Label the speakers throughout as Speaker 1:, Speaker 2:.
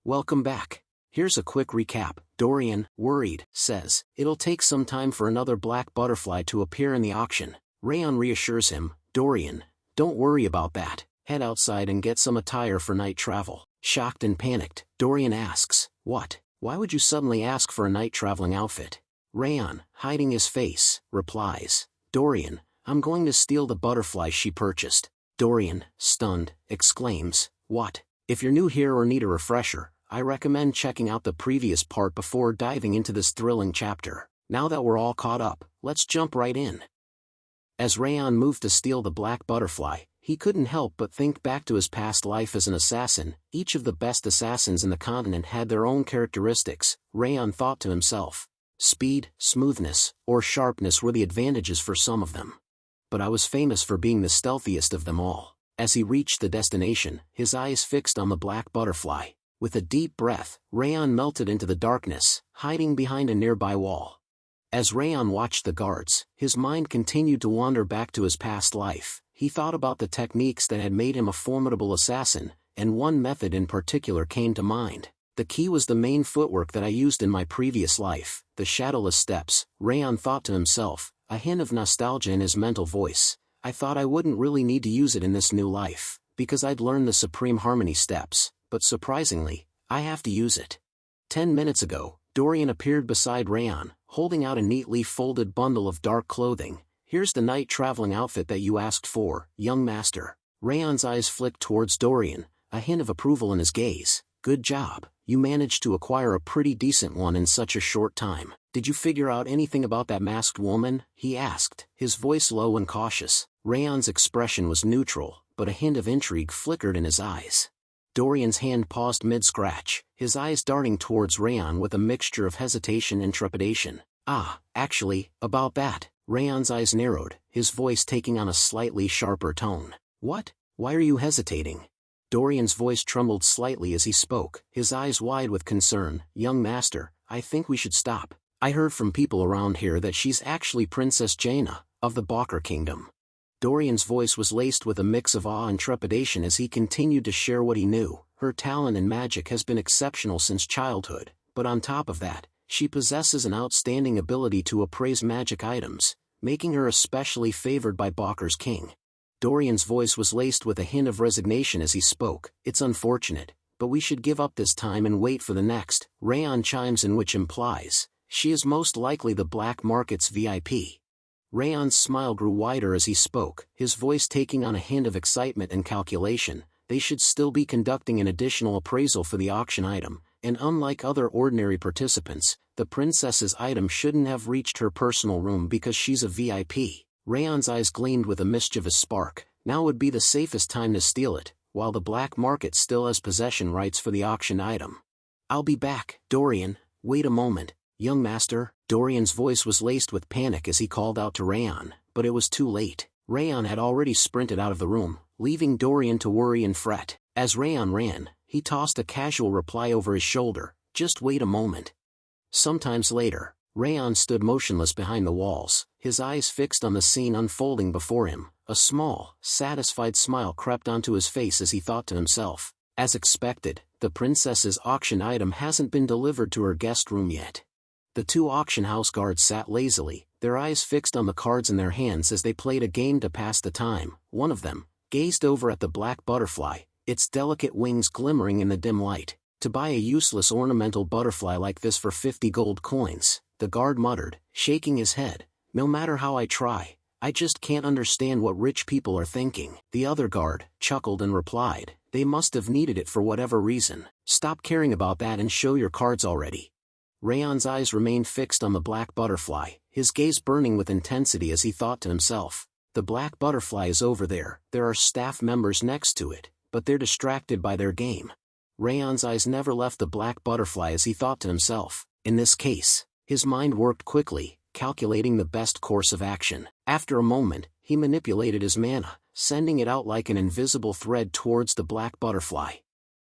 Speaker 1: Welcome back. Here's a quick recap. Dorian, worried, says, "It'll take some time for another black butterfly to appear in the auction." Raon reassures him, "Dorian, don't worry about that. Head outside and get some attire for night travel." Shocked and panicked, Dorian asks, "What? Why would you suddenly ask for a night traveling outfit?" Raon, hiding his face, replies, "Dorian, I'm going to steal the butterfly she purchased." Dorian, stunned, exclaims, "What?" If you're new here or need a refresher, I recommend checking out the previous part before diving into this thrilling chapter. Now that we're all caught up, let's jump right in. As Raon moved to steal the black butterfly, he couldn't help but think back to his past life as an assassin. Each of the best assassins in the continent had their own characteristics, Raon thought to himself. Speed, smoothness, or sharpness were the advantages for some of them. But I was famous for being the stealthiest of them all. As he reached the destination, his eyes fixed on the black butterfly. With a deep breath, Raon melted into the darkness, hiding behind a nearby wall. As Raon watched the guards, his mind continued to wander back to his past life. He thought about the techniques that had made him a formidable assassin, and one method in particular came to mind. The key was the main footwork that I used in my previous life, the shadowless steps. Raon thought to himself, a hint of nostalgia in his mental voice. I thought I wouldn't really need to use it in this new life, because I'd learned the supreme harmony steps, but surprisingly, I have to use it. 10 minutes ago, Dorian appeared beside Raon, holding out a neatly folded bundle of dark clothing. "Here's the night traveling outfit that you asked for, young master." Raon's eyes flicked towards Dorian, a hint of approval in his gaze. "Good job, you managed to acquire a pretty decent one in such a short time. Did you figure out anything about that masked woman?" he asked, his voice low and cautious. Raon's expression was neutral, but a hint of intrigue flickered in his eyes. Dorian's hand paused mid-scratch, his eyes darting towards Raon with a mixture of hesitation and trepidation. Actually, about that." Raon's eyes narrowed, his voice taking on a slightly sharper tone. "What? Why are you hesitating?" Dorian's voice trembled slightly as he spoke, his eyes wide with concern. "Young master, I think we should stop. I heard from people around here that she's actually Princess Jaina, of the Balker Kingdom." Dorian's voice was laced with a mix of awe and trepidation as he continued to share what he knew. "Her talent in magic has been exceptional since childhood, but on top of that, she possesses an outstanding ability to appraise magic items, making her especially favored by Balker's king." Dorian's voice was laced with a hint of resignation as he spoke. "It's unfortunate, but we should give up this time and wait for the next." Raon chimes in, which implies, "She is most likely the black market's VIP." Raon's smile grew wider as he spoke, his voice taking on a hint of excitement and calculation. They should still be conducting an additional appraisal for the auction item, and unlike other ordinary participants, the princess's item shouldn't have reached her personal room because she's a VIP. Raon's eyes gleamed with a mischievous spark. Now would be the safest time to steal it, while the black market still has possession rights for the auction item. "I'll be back." "Dorian, wait a moment, young master." Dorian's voice was laced with panic as he called out to Raon, but it was too late. Raon had already sprinted out of the room, leaving Dorian to worry and fret. As Raon ran, he tossed a casual reply over his shoulder, "Just wait a moment." Sometimes later, Raon stood motionless behind the walls, his eyes fixed on the scene unfolding before him. A small, satisfied smile crept onto his face as he thought to himself, "As expected, the princess's auction item hasn't been delivered to her guest room yet." The two auction house guards sat lazily, their eyes fixed on the cards in their hands as they played a game to pass the time. One of them gazed over at the black butterfly, its delicate wings glimmering in the dim light. "To buy a useless ornamental butterfly like this for 50 gold coins, the guard muttered, shaking his head. "No matter how I try, I just can't understand what rich people are thinking." The other guard chuckled and replied, "They must have needed it for whatever reason. Stop caring about that and show your cards already." Raon's eyes remained fixed on the black butterfly, his gaze burning with intensity as he thought to himself, "The black butterfly is over there. There are staff members next to it, but they're distracted by their game." Raon's eyes never left the black butterfly as he thought to himself, "In this case," his mind worked quickly, calculating the best course of action. After a moment, he manipulated his mana, sending it out like an invisible thread towards the black butterfly.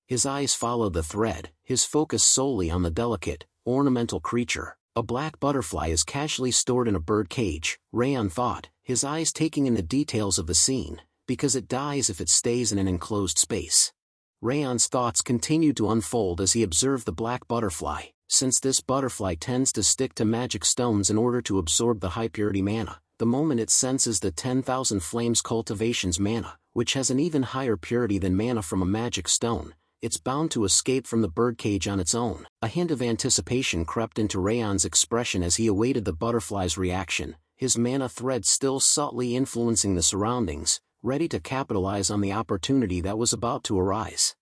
Speaker 1: His eyes followed the thread, his focus solely on the delicate, ornamental creature. A black butterfly is casually stored in a bird cage, Raon thought, his eyes taking in the details of the scene, because it dies if it stays in an enclosed space. Raon's thoughts continued to unfold as he observed the black butterfly. Since this butterfly tends to stick to magic stones in order to absorb the high-purity mana, the moment it senses the 10,000 Flames cultivation's mana, which has an even higher purity than mana from a magic stone, it's bound to escape from the birdcage on its own. A hint of anticipation crept into Raon's expression as he awaited the butterfly's reaction, his mana thread still subtly influencing the surroundings, ready to capitalize on the opportunity that was about to arise.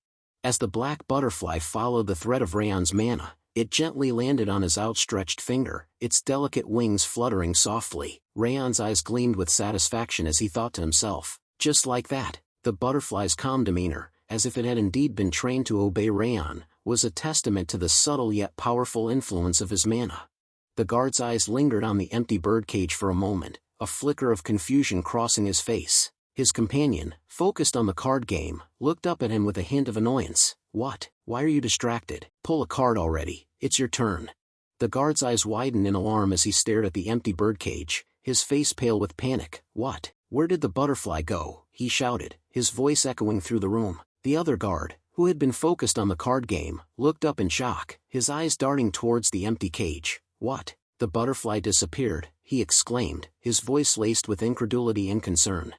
Speaker 1: As the black butterfly followed the thread of Raon's mana, it gently landed on his outstretched finger, its delicate wings fluttering softly. Raon's eyes gleamed with satisfaction as he thought to himself, just like that. The butterfly's calm demeanor, as if it had indeed been trained to obey Raon, was a testament to the subtle yet powerful influence of his mana. The guard's eyes lingered on the empty birdcage for a moment, a flicker of confusion crossing his face. His companion, focused on the card game, looked up at him with a hint of annoyance. What? Why are you distracted? Pull a card already, it's your turn. The guard's eyes widened in alarm as he stared at the empty birdcage, his face pale with panic. What? Where did the butterfly go? He shouted, his voice echoing through the room. The other guard, who had been focused on the card game, looked up in shock, his eyes darting towards the empty cage. What? The butterfly disappeared, he exclaimed, his voice laced with incredulity and concern.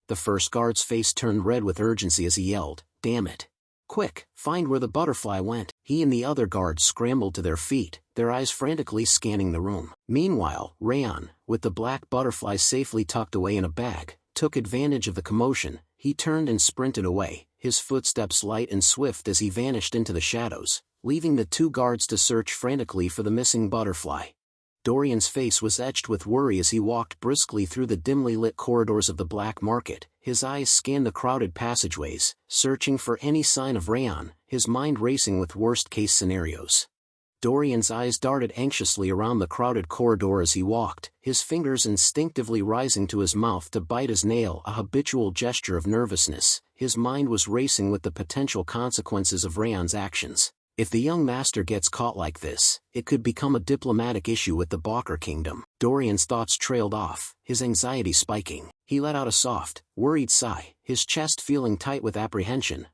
Speaker 1: The first guard's face turned red with urgency as he yelled, "Damn it! Quick, find where the butterfly went." He and the other guards scrambled to their feet, their eyes frantically scanning the room. Meanwhile, Raon, with the black butterfly safely tucked away in a bag, took advantage of the commotion. He turned and sprinted away, his footsteps light and swift as he vanished into the shadows, leaving the two guards to search frantically for the missing butterfly. Dorian's face was etched with worry as he walked briskly through the dimly lit corridors of the black market. His eyes scanned the crowded passageways, searching for any sign of Raon, his mind racing with worst-case scenarios. Dorian's eyes darted anxiously around the crowded corridor as he walked, his fingers instinctively rising to his mouth to bite his nail, a habitual gesture of nervousness. His mind was racing with the potential consequences of Raon's actions. If the young master gets caught like this, it could become a diplomatic issue with the Balker Kingdom. Dorian's thoughts trailed off, his anxiety spiking. He let out a soft, worried sigh, his chest feeling tight with apprehension.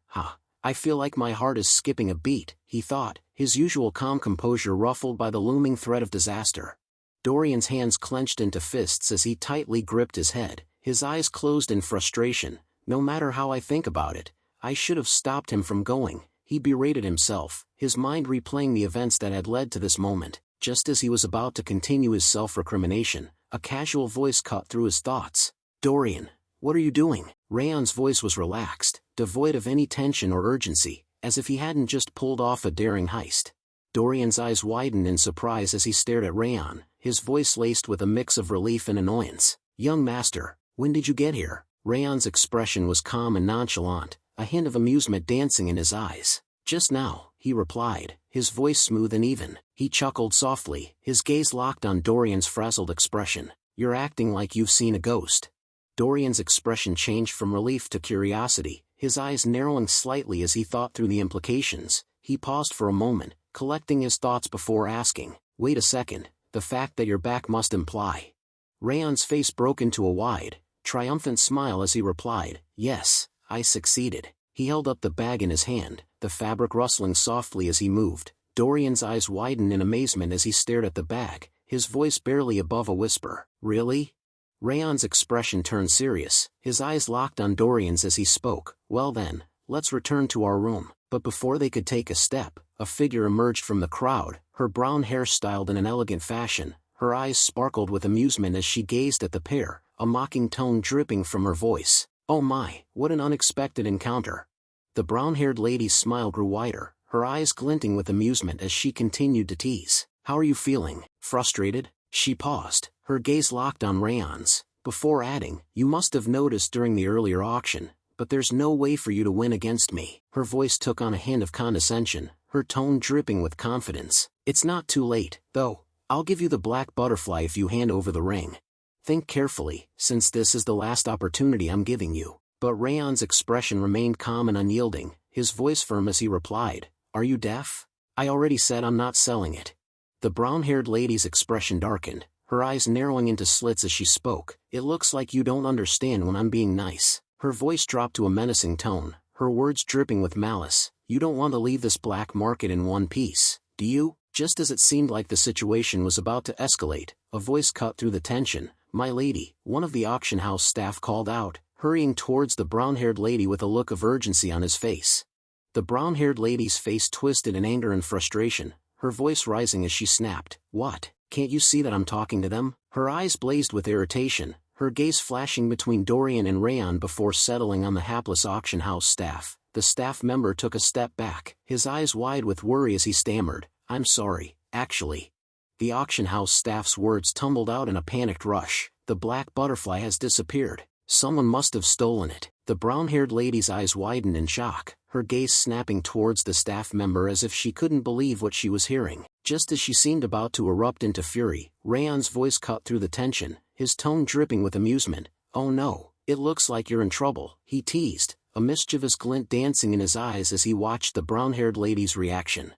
Speaker 1: I feel like my heart is skipping a beat, he thought, his usual calm composure ruffled by the looming threat of disaster. Dorian's hands clenched into fists as he tightly gripped his head, his eyes closed in frustration. No matter how I think about it, I should have stopped him from going, he berated himself, his mind replaying the events that had led to this moment. Just as he was about to continue his self-recrimination, a casual voice cut through his thoughts. "Dorian, what are you doing?" Raon's voice was relaxed, devoid of any tension or urgency, as if he hadn't just pulled off a daring heist. Dorian's eyes widened in surprise as he stared at Raon, his voice laced with a mix of relief and annoyance. "Young master, when did you get here?" Raon's expression was calm and nonchalant, a hint of amusement dancing in his eyes. "Just now," he replied, his voice smooth and even. He chuckled softly, his gaze locked on Dorian's frazzled expression. "You're acting like you've seen a ghost." Dorian's expression changed from relief to curiosity, his eyes narrowing slightly as he thought through the implications. He paused for a moment, collecting his thoughts before asking, "Wait a second, the fact that you're back must imply..." Raon's face broke into a wide, triumphant smile as he replied, "Yes, I succeeded." He held up the bag in his hand, the fabric rustling softly as he moved. Dorian's eyes widened in amazement as he stared at the bag, his voice barely above a whisper. "Really?" Raon's expression turned serious, his eyes locked on Dorian's as he spoke. "Well then, let's return to our room." But before they could take a step, a figure emerged from the crowd, her brown hair styled in an elegant fashion. Her eyes sparkled with amusement as she gazed at the pair, a mocking tone dripping from her voice. "Oh my, what an unexpected encounter." The brown-haired lady's smile grew wider, her eyes glinting with amusement as she continued to tease. "How are you feeling? Frustrated?" She paused, her gaze locked on Raon's, before adding, "You must have noticed during the earlier auction, but there's no way for you to win against me." Her voice took on a hint of condescension, her tone dripping with confidence. "It's not too late, though. I'll give you the black butterfly if you hand over the ring. Think carefully, since this is the last opportunity I'm giving you." But Raon's expression remained calm and unyielding, his voice firm as he replied, "Are you deaf? I already said I'm not selling it." The brown-haired lady's expression darkened, her eyes narrowing into slits as she spoke. "It looks like you don't understand when I'm being nice." Her voice dropped to a menacing tone, her words dripping with malice. You don't want to leave this black market in one piece, do you? Just as it seemed like the situation was about to escalate, a voice cut through the tension. My lady, one of the auction house staff called out, hurrying towards the brown-haired lady with a look of urgency on his face. The brown-haired lady's face twisted in anger and frustration, her voice rising as she snapped, What, can't you see that I'm talking to them? Her eyes blazed with irritation, her gaze flashing between Dorian and Raon before settling on the hapless auction house staff. The staff member took a step back, his eyes wide with worry as he stammered, I'm sorry, actually. The auction house staff's words tumbled out in a panicked rush. The black butterfly has disappeared. Someone must have stolen it. The brown-haired lady's eyes widened in shock, her gaze snapping towards the staff member as if she couldn't believe what she was hearing. Just as she seemed about to erupt into fury, Raon's voice cut through the tension, his tone dripping with amusement. Oh no, it looks like you're in trouble, he teased, a mischievous glint dancing in his eyes as he watched the brown-haired lady's reaction.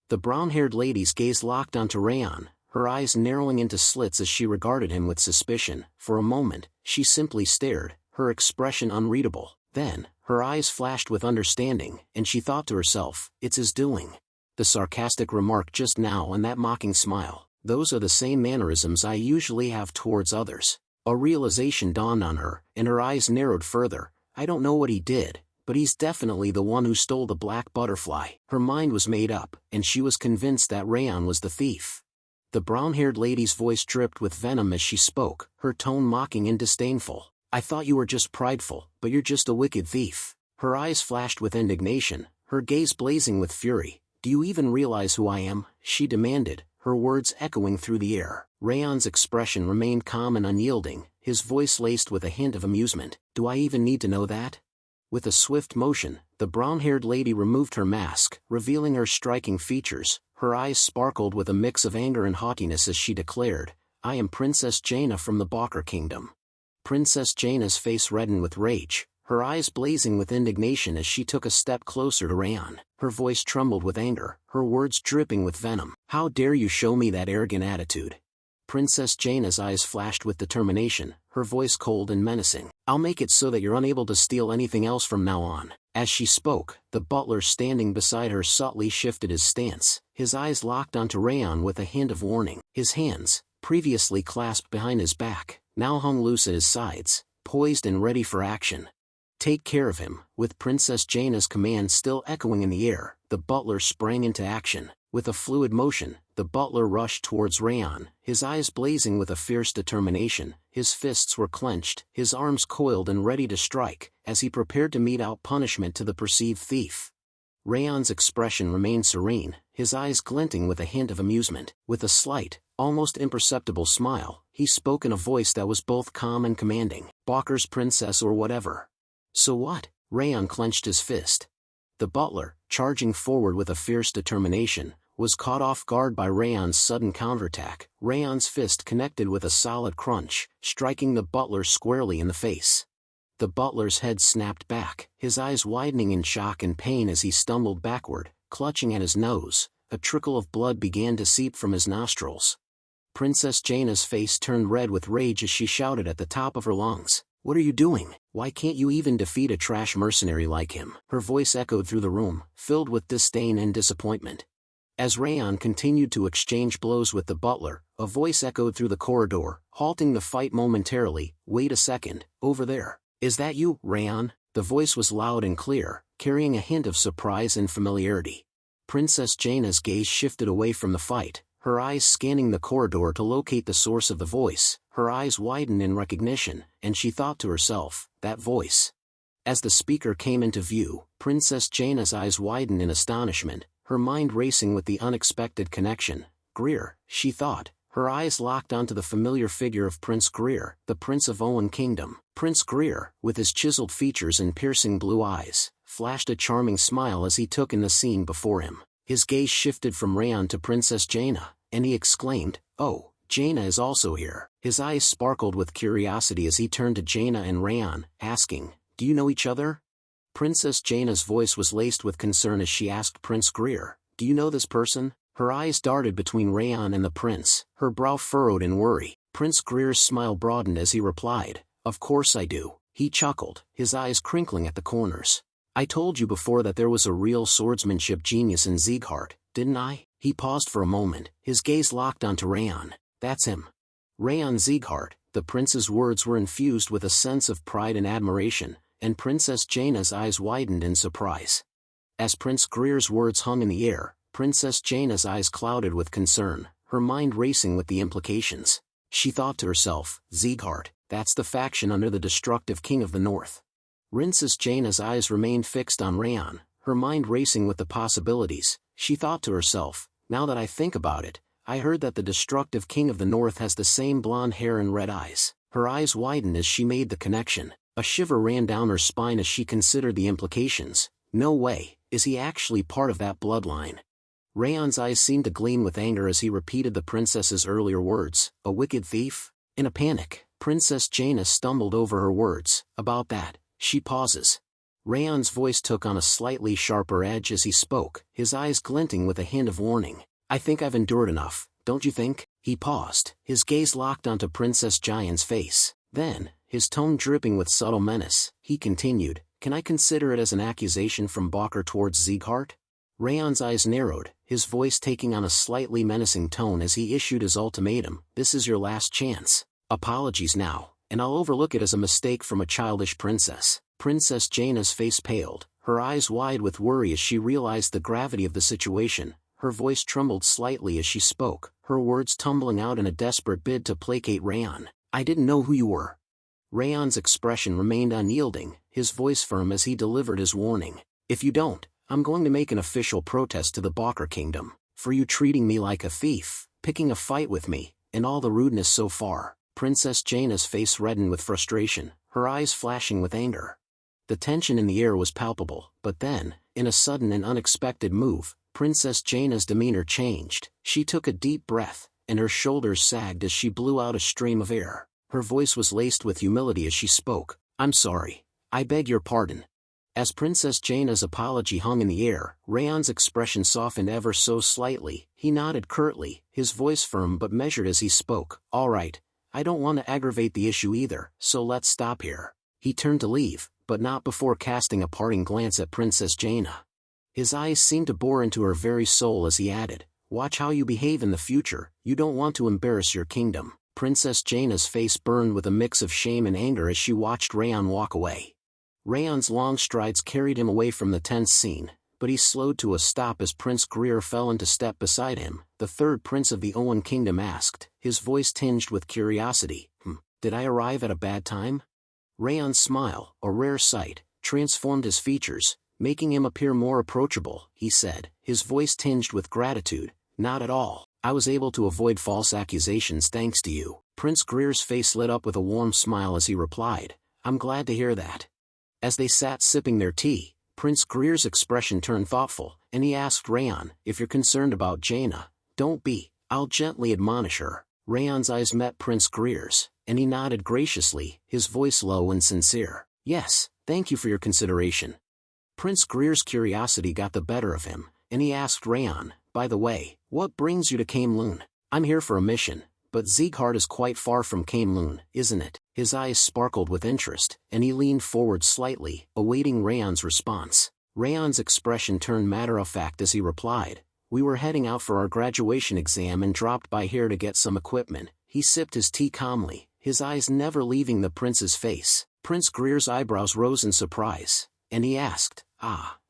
Speaker 1: The brown-haired lady's gaze locked onto Raon, her eyes narrowing into slits as she regarded him with suspicion. For a moment, she simply stared, her expression unreadable. Then, her eyes flashed with understanding, and she thought to herself, it's his doing. The sarcastic remark just now and that mocking smile, those are the same mannerisms I usually have towards others. A realization dawned on her, and her eyes narrowed further. I don't know what he did, but he's definitely the one who stole the black butterfly. Her mind was made up, and she was convinced that Raon was the thief. The brown-haired lady's voice dripped with venom as she spoke, her tone mocking and disdainful. I thought you were just prideful, but you're just a wicked thief. Her eyes flashed with indignation, her gaze blazing with fury. Do you even realize who I am? She demanded, her words echoing through the air. Raon's expression remained calm and unyielding, his voice laced with a hint of amusement. Do I even need to know that? With a swift motion, the brown-haired lady removed her mask, revealing her striking features. Her eyes sparkled with a mix of anger and haughtiness as she declared, I am Princess Jaina from the Balker Kingdom. Princess Jaina's face reddened with rage, her eyes blazing with indignation as she took a step closer to Raon. Her voice trembled with anger, her words dripping with venom. How dare you show me that arrogant attitude? Princess Jaina's eyes flashed with determination, her voice cold and menacing. I'll make it so that you're unable to steal anything else from now on. As she spoke, the butler standing beside her subtly shifted his stance, his eyes locked onto Raon with a hint of warning. His hands, previously clasped behind his back, now hung loose at his sides, poised and ready for action. Take care of him. With Princess Jaina's command still echoing in the air, the butler sprang into action. With a fluid motion, the butler rushed towards Raon, his eyes blazing with a fierce determination. His fists were clenched, his arms coiled and ready to strike, as he prepared to mete out punishment to the perceived thief. Raon's expression remained serene, his eyes glinting with a hint of amusement. With a slight, almost imperceptible smile, he spoke in a voice that was both calm and commanding. Balker's princess or whatever. So what? Raon clenched his fist. The butler, charging forward with a fierce determination, was caught off guard by Raon's sudden counterattack. Raon's fist connected with a solid crunch, striking the butler squarely in the face. The butler's head snapped back, his eyes widening in shock and pain as he stumbled backward, clutching at his nose. A trickle of blood began to seep from his nostrils. Princess Jaina's face turned red with rage as she shouted at the top of her lungs, "What are you doing? Why can't you even defeat a trash mercenary like him?" Her voice echoed through the room, filled with disdain and disappointment. As Raon continued to exchange blows with the butler, a voice echoed through the corridor, halting the fight momentarily. "Wait a second, over there. Is that you, Raon?" The voice was loud and clear, carrying a hint of surprise and familiarity. Princess Jaina's gaze shifted away from the fight, her eyes scanning the corridor to locate the source of the voice. Her eyes widened in recognition, and she thought to herself, that voice. As the speaker came into view, Princess Jaina's eyes widened in astonishment, her mind racing with the unexpected connection. Greer, she thought, her eyes locked onto the familiar figure of Prince Greer, the Prince of Owen Kingdom. Prince Greer, with his chiseled features and piercing blue eyes, flashed a charming smile as he took in the scene before him. His gaze shifted from Raon to Princess Jaina, and he exclaimed, "Oh, Jaina is also here." His eyes sparkled with curiosity as he turned to Jaina and Raon, asking, "Do you know each other?" Princess Jaina's voice was laced with concern as she asked Prince Greer, "Do you know this person?" Her eyes darted between Raon and the prince, her brow furrowed in worry. Prince Greer's smile broadened as he replied, "Of course I do." He chuckled, his eyes crinkling at the corners. I told you before that there was a real swordsmanship genius in Sieghart, didn't I? He paused for a moment, his gaze locked onto Raon. That's him. Raon Sieghart. The prince's words were infused with a sense of pride and admiration, and Princess Jaina's eyes widened in surprise. As Prince Greer's words hung in the air, Princess Jaina's eyes clouded with concern, her mind racing with the implications. She thought to herself, Sieghart, that's the faction under the destructive king of the north. Princess Jaina's eyes remained fixed on Raon, her mind racing with the possibilities. She thought to herself, now that I think about it, I heard that the destructive king of the north has the same blonde hair and red eyes. Her eyes widened as she made the connection. A shiver ran down her spine as she considered the implications. No way, is he actually part of that bloodline? Raon's eyes seemed to gleam with anger as he repeated the princess's earlier words, a wicked thief? In a panic, Princess Jaina stumbled over her words. About that, she pauses. Raon's voice took on a slightly sharper edge as he spoke, his eyes glinting with a hint of warning. I think I've endured enough, don't you think? He paused, his gaze locked onto Princess Jaina's face. Then, his tone dripping with subtle menace, he continued, can I consider it as an accusation from Balker towards Sieghart? Raon's eyes narrowed, his voice taking on a slightly menacing tone as he issued his ultimatum. This is your last chance. Apologies now, and I'll overlook it as a mistake from a childish princess. Princess Jaina's face paled, her eyes wide with worry as she realized the gravity of the situation. Her voice trembled slightly as she spoke, her words tumbling out in a desperate bid to placate Raon. I didn't know who you were. Raon's expression remained unyielding, his voice firm as he delivered his warning. If you don't, I'm going to make an official protest to the Balker Kingdom, for you treating me like a thief, picking a fight with me, and all the rudeness so far. Princess Jaina's face reddened with frustration, her eyes flashing with anger. The tension in the air was palpable, but then, in a sudden and unexpected move, Princess Jaina's demeanor changed. She took a deep breath, and her shoulders sagged as she blew out a stream of air. Her voice was laced with humility as she spoke. I'm sorry. I beg your pardon. As Princess Jaina's apology hung in the air, Raon's expression softened ever so slightly. He nodded curtly, his voice firm but measured as he spoke. All right, I don't want to aggravate the issue either, so let's stop here. He turned to leave, but not before casting a parting glance at Princess Jaina. His eyes seemed to bore into her very soul as he added, watch how you behave in the future, you don't want to embarrass your kingdom. Princess Jaina's face burned with a mix of shame and anger as she watched Raon walk away. Raon's long strides carried him away from the tense scene, but he slowed to a stop as Prince Greer fell into step beside him. The third prince of the Owen kingdom asked, his voice tinged with curiosity, did I arrive at a bad time? Raon's smile, a rare sight, transformed his features, making him appear more approachable. He said, his voice tinged with gratitude, not at all. I was able to avoid false accusations thanks to you. Prince Greer's face lit up with a warm smile as he replied, I'm glad to hear that. As they sat sipping their tea, Prince Greer's expression turned thoughtful, and he asked Raon, if you're concerned about Jaina, don't be, I'll gently admonish her. Raon's eyes met Prince Greer's, and he nodded graciously, his voice low and sincere. Yes, thank you for your consideration. Prince Greer's curiosity got the better of him, and he asked Raon, by the way, what brings you to Camelun? I'm here for a mission, but Sieghart is quite far from Camelun, isn't it? His eyes sparkled with interest, and he leaned forward slightly, awaiting Raon's response. Raon's expression turned matter-of-fact as he replied, we were heading out for our graduation exam and dropped by here to get some equipment. He sipped his tea calmly, his eyes never leaving the prince's face. Prince Greer's eyebrows rose in surprise, and he asked,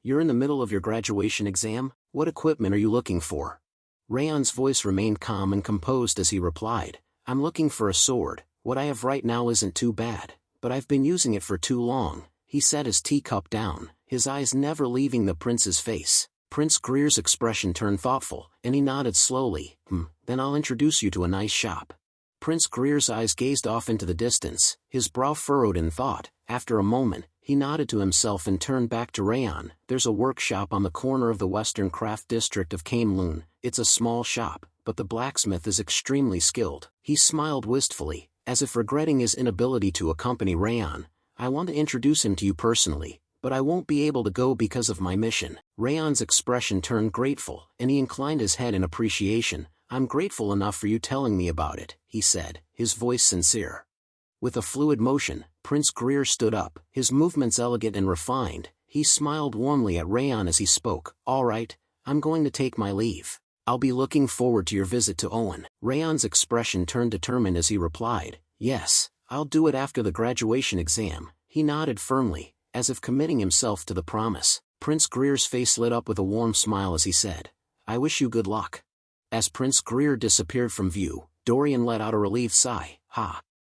Speaker 1: you're in the middle of your graduation exam? What equipment are you looking for? Raon's voice remained calm and composed as he replied, I'm looking for a sword. What I have right now isn't too bad, but I've been using it for too long. He set his teacup down, his eyes never leaving the prince's face. Prince Greer's expression turned thoughtful, and he nodded slowly. Then I'll introduce you to a nice shop. Prince Greer's eyes gazed off into the distance, his brow furrowed in thought. After a moment, he nodded to himself and turned back to Raon. There's a workshop on the corner of the Western Craft District of Camelun. It's a small shop, but the blacksmith is extremely skilled. He smiled wistfully, as if regretting his inability to accompany Raon. I want to introduce him to you personally, but I won't be able to go because of my mission. Raon's expression turned grateful, and he inclined his head in appreciation. I'm grateful enough for you telling me about it, he said, his voice sincere. With a fluid motion, Prince Greer stood up, his movements elegant and refined. He smiled warmly at Raon as he spoke. All right, I'm going to take my leave. I'll be looking forward to your visit to Owen. Rayon's expression turned determined as he replied, yes, I'll do it after the graduation exam. He nodded firmly, as if committing himself to the promise. Prince Greer's face lit up with a warm smile as he said, I wish you good luck. As Prince Greer disappeared from view, Dorian let out a relieved sigh.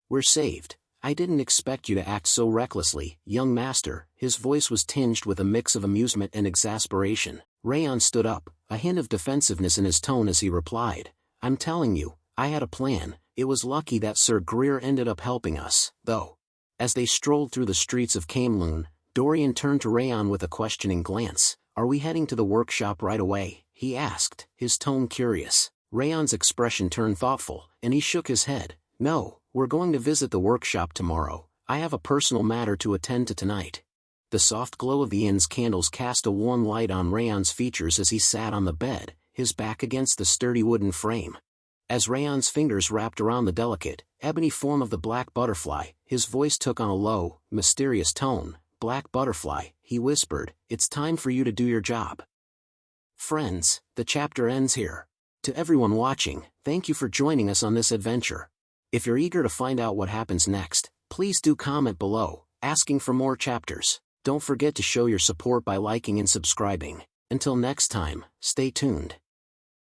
Speaker 1: We're saved. I didn't expect you to act so recklessly, young master. His voice was tinged with a mix of amusement and exasperation. Raon stood up, a hint of defensiveness in his tone as he replied, I'm telling you, I had a plan. It was lucky that Sir Greer ended up helping us, though. As they strolled through the streets of Camelun, Dorian turned to Raon with a questioning glance. Are we heading to the workshop right away? He asked, his tone curious. Rayon's expression turned thoughtful, and he shook his head. No, we're going to visit the workshop tomorrow. I have a personal matter to attend to tonight. The soft glow of the inn's candles cast a warm light on Rayon's features as he sat on the bed, his back against the sturdy wooden frame. As Rayon's fingers wrapped around the delicate, ebony form of the black butterfly, his voice took on a low, mysterious tone. Black butterfly, he whispered, it's time for you to do your job. Friends, the chapter ends here. To everyone watching, thank you for joining us on this adventure. If you're eager to find out what happens next, please do comment below, asking for more chapters. Don't forget to show your support by liking and subscribing. Until next time, stay tuned.